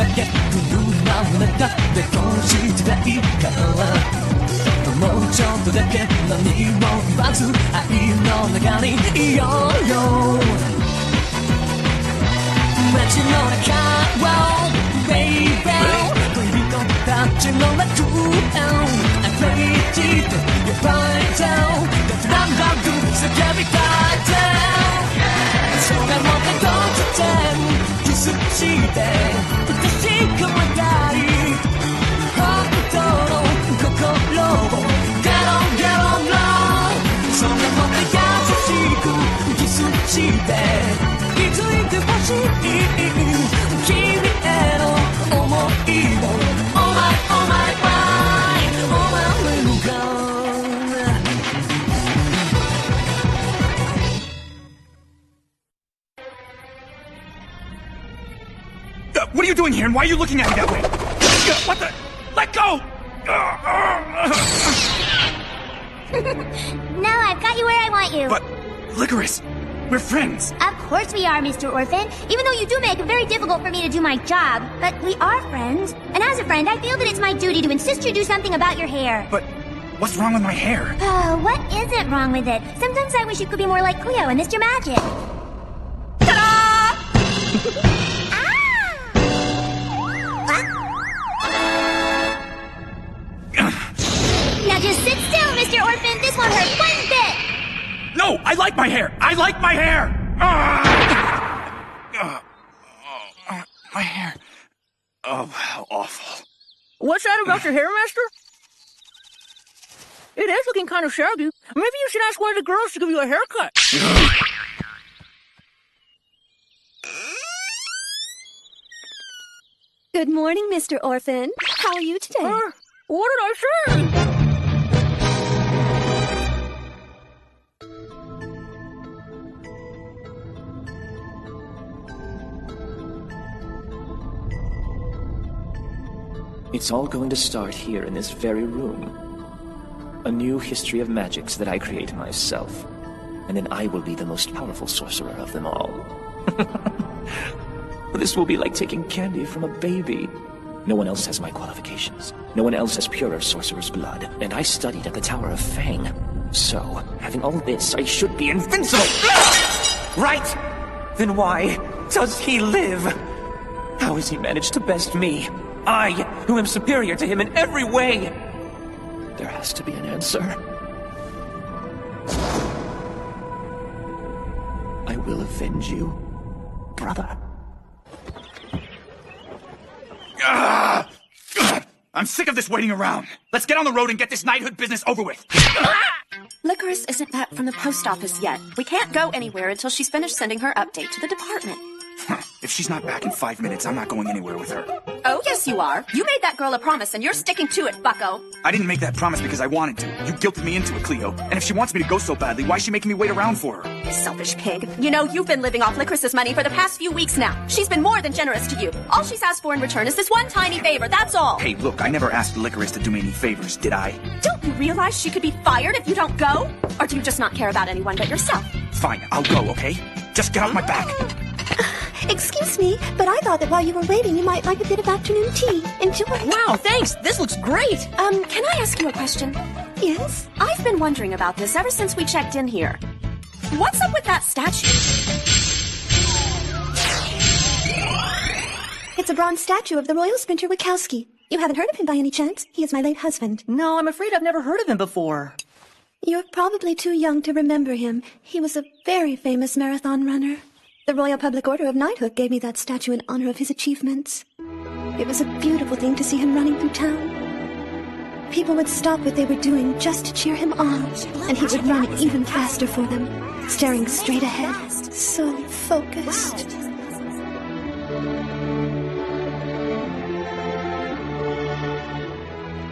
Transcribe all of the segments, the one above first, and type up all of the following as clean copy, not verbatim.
だけ車の中でこうしたいからもうちょっとだけ何も言わず愛の中にいようよ街の中を Baby 恋人たちの楽園溢れ散って呼ばれちゃうだんだんと叫びたい空を突然キスして確かめたい本当の心をゲロゲロの空も優しくキスして気づいてほしい君への想いを Oh my oh my why Oh my little girl What are you doing here and why are you looking at me that way? What the? Let go! No, I've got you where I want you. But, Licorice, we're friends. Of course we are, Mr. Orphen. Even though you do make it very difficult for me to do my job. But we are friends. And as a friend, I feel that it's my duty to insist you do something about your hair. But, what's wrong with my hair? Oh, what isn't wrong with it? Sometimes I wish you could be more like Cleo and Mr. Magic. Ta-da! Now just sit still, Mr. Orphen. This won't hurt one bit. No, I like my hair. I like my hair. My hair. Oh, how awful. What's that about your hair, Master? It is looking kind of shaggy. Maybe you should ask one of the girls to give you a haircut. Good morning, Mr. Orphen. How are you today? What did I say? It's all going to start here in this very room. A new history of magics that I create myself. And then I will be the most powerful sorcerer of them all. This will be like taking candy from a baby. No one else has my qualifications. No one else has purer sorcerer's blood. And I studied at the Tower of Fang. So, having all this, I should be invincible! Right! Then why does he live? How has he managed to best me? I, who am superior to him in every way! There has to be an answer. I will avenge you, brother. I'm sick of this waiting around. Let's get on the road and get this knighthood business over with. Licorice isn't back from the post office yet. We can't go anywhere until she's finished sending her update to the department. If she's not back in 5 minutes, I'm not going anywhere with her. Oh, yes, you are. You made that girl a promise, and you're sticking to it, bucko. I didn't make that promise because I wanted to. You guilted me into it, Cleo. And if she wants me to go so badly, why is she making me wait around for her? Selfish pig. You know, you've been living off Licorice's money for the past few weeks now. She's been more than generous to you. All she's asked for in return is this one tiny favor, that's all. Hey, look, I never asked Licorice to do me any favors, did I? Don't you realize she could be fired if you don't go? Or do you just not care about anyone but yourself? Fine, I'll go, okay? Just get off my back. Excuse me, but I thought that while you were waiting, you might like a bit of afternoon tea. Enjoy. Wow, thanks. This looks great. Can I ask you a question? Yes? I've been wondering about this ever since we checked in here. What's up with that statue? It's a bronze statue of the royal sprinter Wachowski. You haven't heard of him by any chance? He is my late husband. No, I'm afraid I've never heard of him before. You're probably too young to remember him. He was a very famous marathon runner. The Royal Public Order of Knighthood gave me that statue in honor of his achievements. It was a beautiful thing to see him running through town. People would stop what they were doing just to cheer him on, and he would run even faster for them, staring straight ahead, so focused.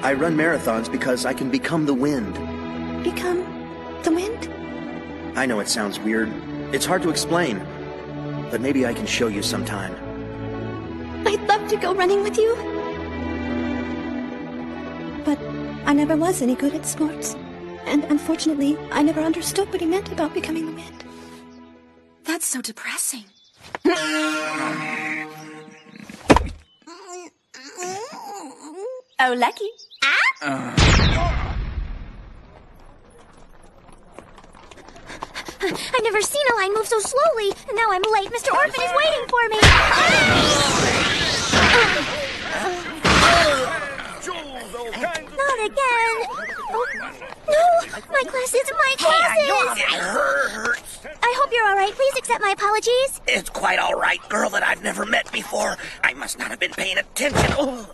I run marathons because I can become the wind. Become the wind? I know it sounds weird. It's hard to explain. But maybe I can show you sometime. I'd love to go running with you. But I never was any good at sports. And unfortunately, I never understood what he meant about becoming the wind. That's so depressing. so lucky. I've never seen a line move so slowly, and now I'm late. Mr. Orphen is waiting for me. Not again. Oh, no, my glasses, my glasses. I hope you're all right. Please accept my apologies. It's quite all right, girl that I've never met before. I must not have been paying attention. Oh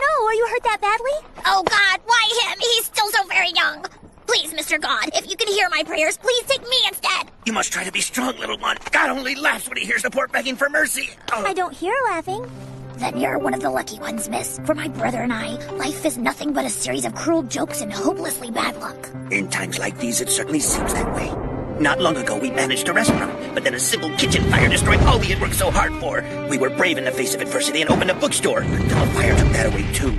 no, are you hurt that badly? Oh God, why him? He's still so very young. Please, Mr. God, if you can hear my prayers, please take me instead. You must try to be strong, little one. God only laughs when he hears the poor begging for mercy. Oh. I don't hear laughing. Then you're one of the lucky ones, miss. For my brother and I, life is nothing but a series of cruel jokes and hopelessly bad luck. In times like these, it certainly seems that way. Not long ago, we managed a restaurant, but then a simple kitchen fire destroyed all we had worked so hard for. We were brave in the face of adversity and opened a bookstore until the fire took that away, too.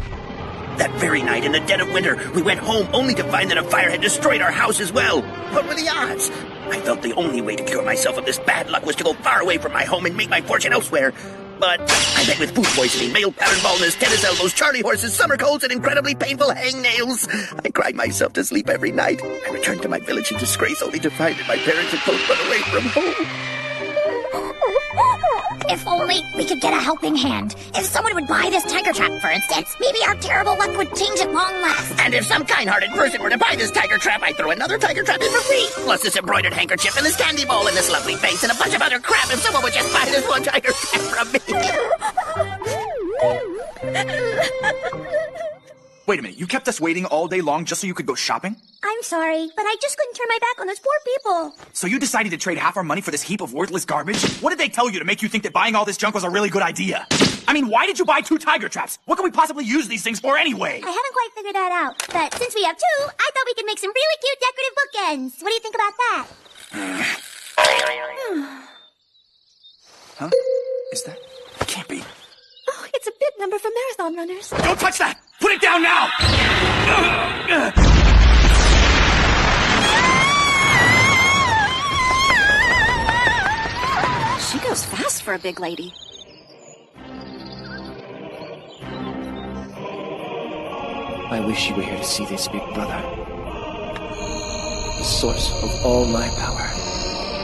That very night, in the dead of winter, we went home only to find that a fire had destroyed our house as well. What were the odds? I felt the only way to cure myself of this bad luck was to go far away from my home and make my fortune elsewhere. But I met with food poisoning, male pattern baldness, tennis elbows, Charlie horses, summer colds, and incredibly painful hangnails. I cried myself to sleep every night. I returned to my village in disgrace only to find that my parents had both run away from home. If only we could get a helping hand. If someone would buy this tiger trap, for instance, maybe our terrible luck would change at long last. And if some kind-hearted person were to buy this tiger trap, I'd throw another tiger trap in for free. Plus this embroidered handkerchief and this candy bowl and this lovely face and a bunch of other crap if someone would just buy this one tiger trap from me. Wait a minute, you kept us waiting all day long just so you could go shopping? I'm sorry, but I just couldn't turn my back on those poor people. So you decided to trade half our money for this heap of worthless garbage? What did they tell you to make you think that buying all this junk was a really good idea? I mean, why did you buy 2 tiger traps? What can we possibly use these things for anyway? I haven't quite figured that out, but since we have 2, I thought we could make some really cute decorative bookends. What do you think about that? Huh? Is that? It can't be. Oh, it's a bid number for marathon runners. Don't touch that! Put it down now! She goes fast for a big lady. I wish you were here to see this, big brother. The source of all my power.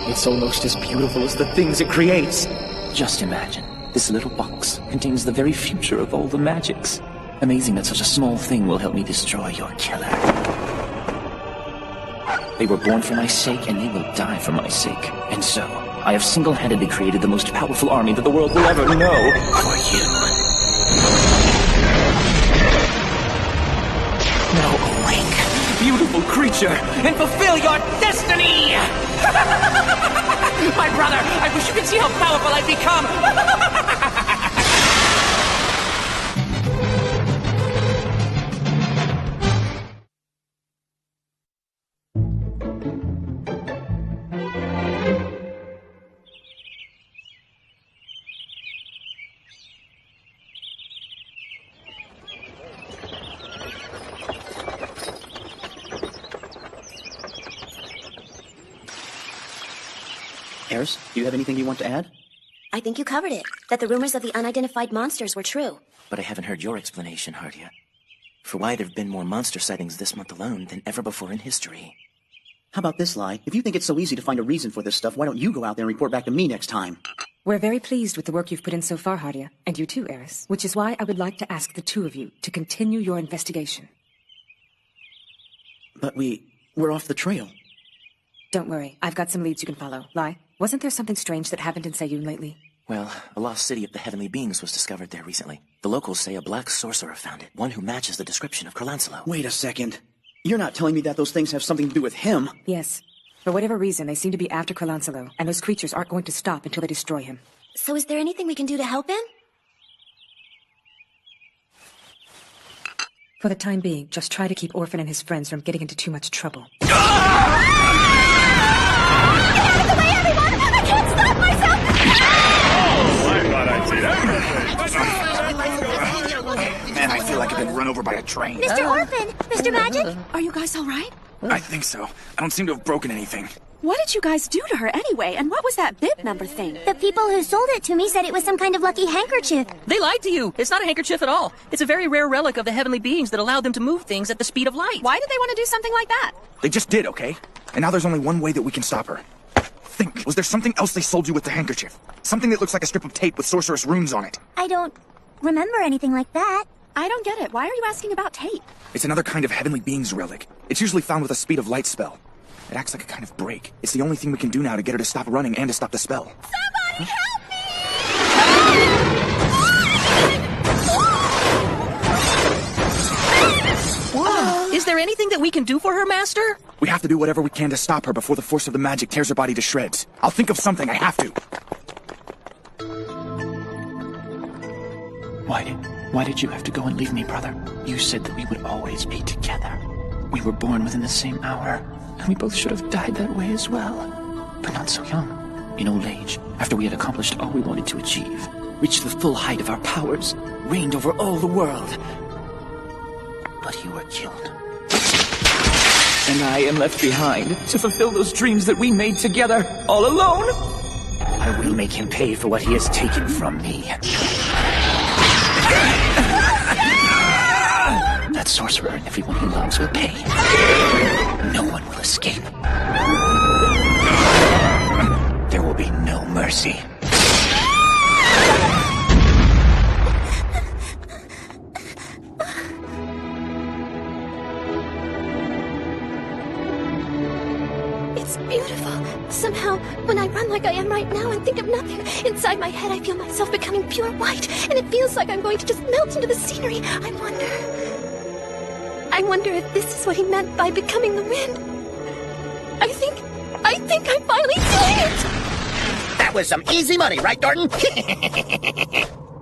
It's almost as beautiful as the things it creates. Just imagine, this little box contains the very future of all the magics. Amazing that such a small thing will help me destroy your killer. They were born for my sake, and they will die for my sake. And so, I have single-handedly created the most powerful army that the world will ever know for you. Now awake, beautiful creature, and fulfill your destiny! My brother, I wish you could see how powerful I've become! Eris, do you have anything you want to add? I think you covered it. That the rumors of the unidentified monsters were true. But I haven't heard your explanation, Hardia. For why there have been more monster sightings this month alone than ever before in history. How about this, Lai? If you think it's so easy to find a reason for this stuff, why don't you go out there and report back to me next time? We're very pleased with the work you've put in so far, Hardia. And you too, Eris. Which is why I would like to ask the 2 of you to continue your investigation. But we're off the trail. Don't worry. I've got some leads you can follow. Lai, wasn't there something strange that happened in Sayun lately? Well, a lost city of the heavenly beings was discovered there recently. The locals say a black sorcerer found it, one who matches the description of Kurlansalo. Wait a second. You're not telling me that those things have something to do with him? Yes. For whatever reason, they seem to be after Kurlansalo, and those creatures aren't going to stop until they destroy him. So is there anything we can do to help him? For the time being, just try to keep Orphen and his friends from getting into too much trouble. Get out of the way, everyone! I can't stop myself! I thought I'd see that. Man, I feel like I've been run over by a train. Mr. Orphen! Mr. Magic? Are you guys all right? I think so. I don't seem to have broken anything. What did you guys do to her anyway? And what was that bib number thing? The people who sold it to me said it was some kind of lucky handkerchief. They lied to you. It's not a handkerchief at all. It's a very rare relic of the heavenly beings that allowed them to move things at the speed of light. Why did they want to do something like that? They just did, okay? And now there's only one way that we can stop her. Think, was there something else they sold you with the handkerchief? Something that looks like a strip of tape with sorceress runes on it. I don't remember anything like that. I don't get it. Why are you asking about tape? It's another kind of heavenly beings relic. It's usually found with a speed of light spell. It acts like a kind of break. It's the only thing we can do now to get her to stop running and to stop the spell. Somebody help me! Is there anything that we can do for her, Master? We have to do whatever we can to stop her before the force of the magic tears her body to shreds. I'll think of something. I have to. Why did you have to go and leave me, brother? You said that we would always be together. We were born within the same hour, and we both should have died that way as well. But not so young. In old age, after we had accomplished all we wanted to achieve, reached the full height of our powers, reigned over all the world. But you were killed. And I am left behind to fulfill those dreams that we made together, all alone. I will make him pay for what he has taken from me. That sorcerer and everyone he loves will pay. No one will escape. There will be no mercy. It's beautiful. Somehow, when I run like I am right now and think of nothing, inside my head I feel myself becoming pure white, and it feels like I'm going to just melt into the scenery. I wonder if this is what he meant by becoming the wind. I think I'm finally doing it! That was some easy money, right, Dorton?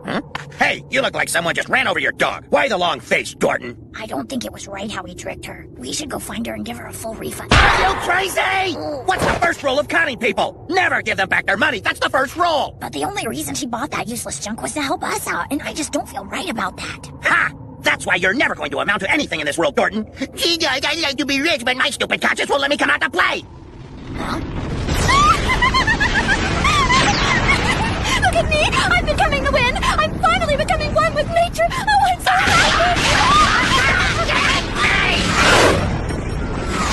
Huh? Hey, you look like someone just ran over your dog. Why the long face, Dorton? I don't think it was right how he tricked her. We should go find her and give her a full refund. Are you crazy? What's the first rule of conning people? Never give them back their money. That's the first rule. But the only reason she bought that useless junk was to help us out, and I just don't feel right about that. Ha! That's why you're never going to amount to anything in this world, Dorton. Gee, guys, I'd like to be rich, but my stupid conscience won't let me come out to play. Huh? Look at me! I'm becoming the wind! I'm finally becoming one with nature! Oh, I'm so happy!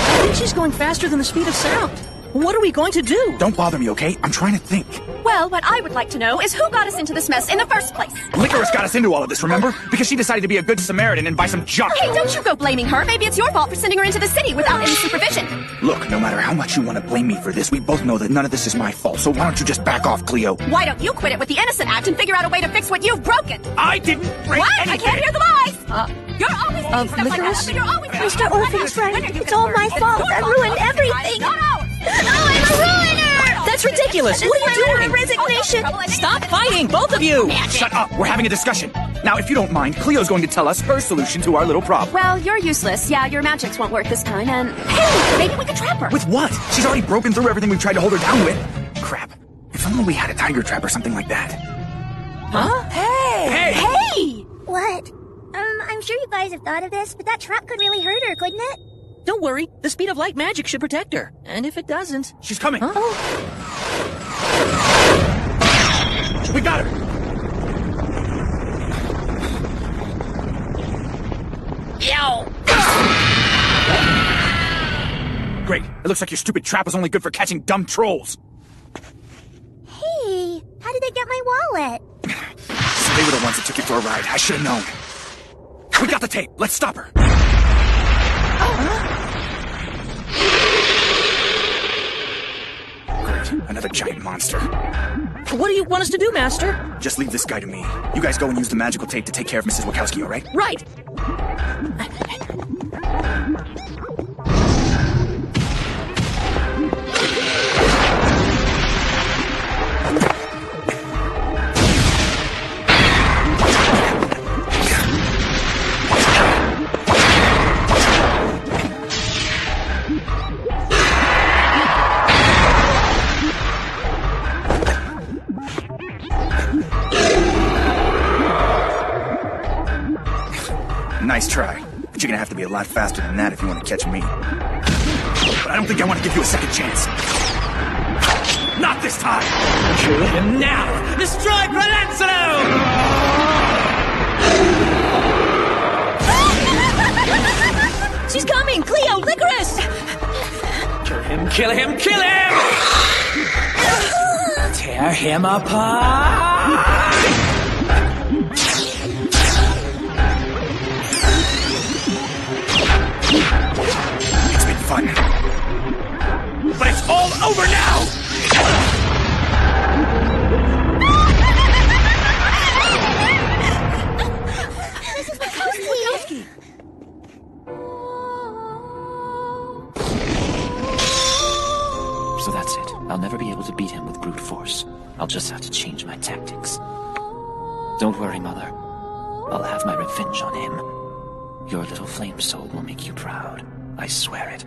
I think she's going faster than the speed of sound. What are we going to do? Don't bother me, okay? I'm trying to think. Well, what I would like to know is who got us into this mess in the first place. Licorice got us into all of this, remember? Because she decided to be a good Samaritan and buy some junk. Hey, don't you go blaming her. Maybe it's your fault for sending her into the city without any supervision. Look, no matter how much you want to blame me for this, we both know that none of this is my fault, so why don't you just back off, Cleo? Why don't you quit it with the Innocent Act and figure out a way to fix what you've broken? I didn't break What? anything! I can't hear the lies! You're always saying stuff like that, but you're always... Mr. Orphen's friend, it's all my fault. I ruined everything. No! Oh, I'm a ruiner! That's ridiculous. What are you doing? Resignation. Stop fighting, both of you! Shut up! We're having a discussion. Now, if you don't mind, Cleo's going to tell us her solution to our little problem. Well, you're useless. Yeah, your magics won't work this time, and... Hey, maybe we could trap her. With what? She's already broken through everything we've tried to hold her down with. Crap. If only we had a tiger trap or something like that. Huh? Hey! What? I'm sure you guys have thought of this, but that trap could really hurt her, couldn't it? Don't worry. The speed of light magic should protect her. And if it doesn't... She's coming. Huh? We got her. Yo! Great. It looks like your stupid trap was only good for catching dumb trolls. Hey, how did they get my wallet? So they were the ones that took you for a ride. I should have known. We got the tape. Let's stop her. Great. Another giant monster. What do you want us to do, Master? Just leave this guy to me. You guys go and use the magical tape to take care of Mrs. Wachowski, all right? Right. Nice try. But you're gonna have to be a lot faster than that if you want to catch me. but I don't think I want to give you a second chance. Not this time! Kill him now! Destroy Granazzo! She's coming! Cleo, Licorice! Kill him, kill him, kill him! Tear him apart! It's been fun. But it's all over now! This is Wachowski! So that's it. I'll never be able to beat him with brute force. I'll just have to change my tactics. Don't worry, Mother. I'll have my revenge on him. Your little flame soul will make you proud. I swear it.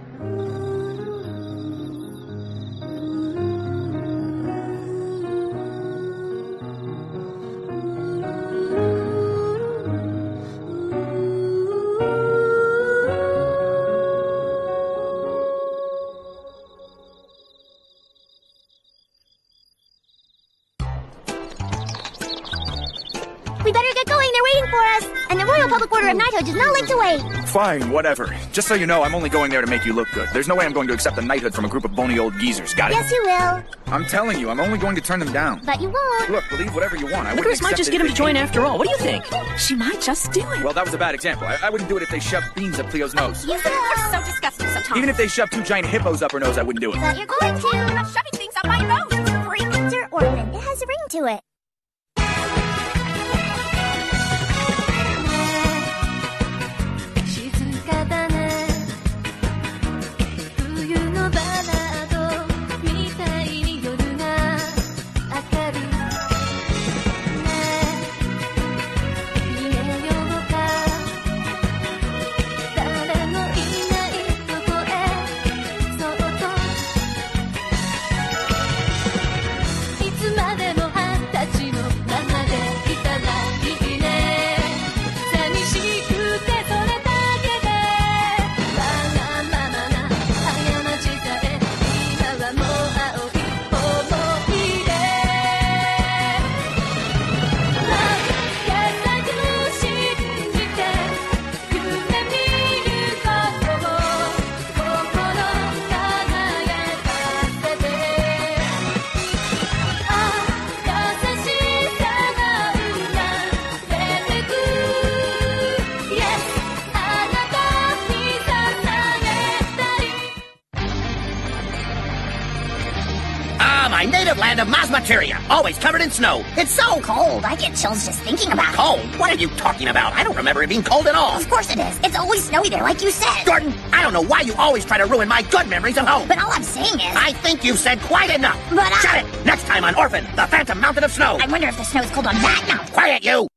We better get going, they're waiting for us! And the Royal Public Order of Knighthood does not like to wait! Fine, whatever. Just so you know, I'm only going there to make you look good. There's no way I'm going to accept a knighthood from a group of bony old geezers, got it? Yes, you will. I'm telling you, I'm only going to turn them down. But you won't. Look, believe whatever you want. I wouldn't Licorice might accept just it get him if to they join didn't. after all. What do you think? She might just do it. Well, that was a bad example. I wouldn't do it if they shoved beans up Cleo's nose. You're so disgusting sometimes. Even if they shoved 2 giant hippos up her nose, I wouldn't do it. But you're going to. I'm not shoving things up my nose, you freak. Dear Orphen, it has a ring to it. My native land of Masmateria, always covered in snow. It's so Cold. I get chills just thinking about it. cold. What are you talking about? I don't remember it being cold at all. Of course it is. It's always snowy there, like you said. Gordon, I don't know why you always try to ruin my good memories of home. But all I'm saying is... I think you've said quite enough. But Shut it! Next time on Orphen, the Phantom Mountain of Snow. I wonder if the snow is cold on that mountain. Quiet, you!